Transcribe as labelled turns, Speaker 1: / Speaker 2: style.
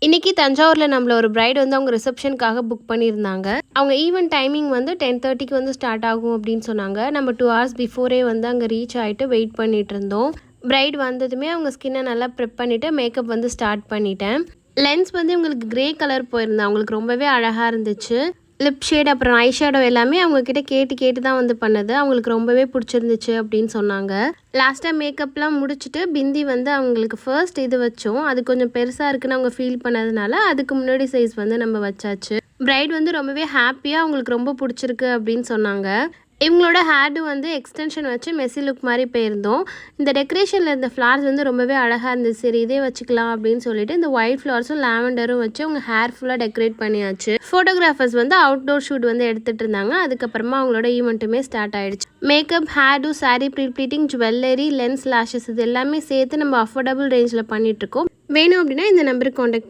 Speaker 1: இன்னைக்கு தஞ்சாவூரில் நம்மள ஒரு பிரைட் வந்து அவங்க ரிசப்ஷனுக்காக புக் பண்ணியிருந்தாங்க. அவங்க ஈவென்ட் டைமிங் வந்து 10:30க்கு வந்து ஸ்டார்ட் ஆகும் அப்படின்னு சொன்னாங்க. நம்ம 2 hours பிஃபோரே வந்து அங்கே ரீச் ஆகிட்டு வெயிட் பண்ணிட்டு இருந்தோம். பிரைட் வந்ததுமே அவங்க ஸ்கின்னை நல்லா ப்ரிப் பண்ணிவிட்டு மேக்கப் வந்து ஸ்டார்ட் பண்ணிட்டேன். லென்ஸ் வந்து இவங்களுக்கு கிரே கலர் போயிருந்தேன். அவங்களுக்கு ரொம்பவே அழகாக இருந்துச்சு. லிப் ஷேட் அப்புறம் ஐ ஷேடோ எல்லாமே அவங்கக்கிட்ட கேட்டு தான் வந்து பண்ணது. அவங்களுக்கு ரொம்பவே பிடிச்சிருந்துச்சு அப்படின்னு சொன்னாங்க. லாஸ்ட்டாக மேக்கப்லாம் முடிச்சுட்டு பிந்தி வந்து அவங்களுக்கு ஃபர்ஸ்ட் இது வச்சோம். அது கொஞ்சம் பெருசாக இருக்குன்னு அவங்க ஃபீல் பண்ணதுனால அதுக்கு முன்னாடி சைஸ் வந்து நம்ம வச்சாச்சு. பிரைட் வந்து ரொம்பவே ஹாப்பியாக அவங்களுக்கு ரொம்ப பிடிச்சிருக்கு அப்படின்னு சொன்னாங்க. இவங்களோட ஹேர்டு வந்து எக்ஸ்டென்ஷன் வச்சு மெஸ்ஸி லுக் மாதிரி போயிருந்தோம். இந்த டெக்கரேஷனில் இருந்த ஃப்ளார்ஸ் வந்து ரொம்பவே அழகாக இருந்துச்சு. சரி இதே வச்சுக்கலாம் அப்படின்னு சொல்லிட்டு இந்த ஒயிட் ஃப்ளவர்ஸும் லாவெண்டரும் வச்சு அவங்க ஹேர் ஃபுல்லாக டெக்கரேட் பண்ணியாச்சு. ஃபோட்டோகிராஃபர்ஸ் வந்து அவுட்டோர் ஷூட் வந்து எடுத்துகிட்டு இருந்தாங்க. அதுக்கப்புறமா அவங்களோட ஈவெண்ட்டுமே ஸ்டார்ட் ஆகிடுச்சு. Makeup, haired, sari pleating, jewellery, lens, lashes இது எல்லாமே சேர்த்து நம்ம அஃபோர்டபுள் ரேஞ்சில் பண்ணிகிட்ருக்கோம். வேணும் அப்படின்னா இந்த நம்பருக்கு காண்டாக்ட்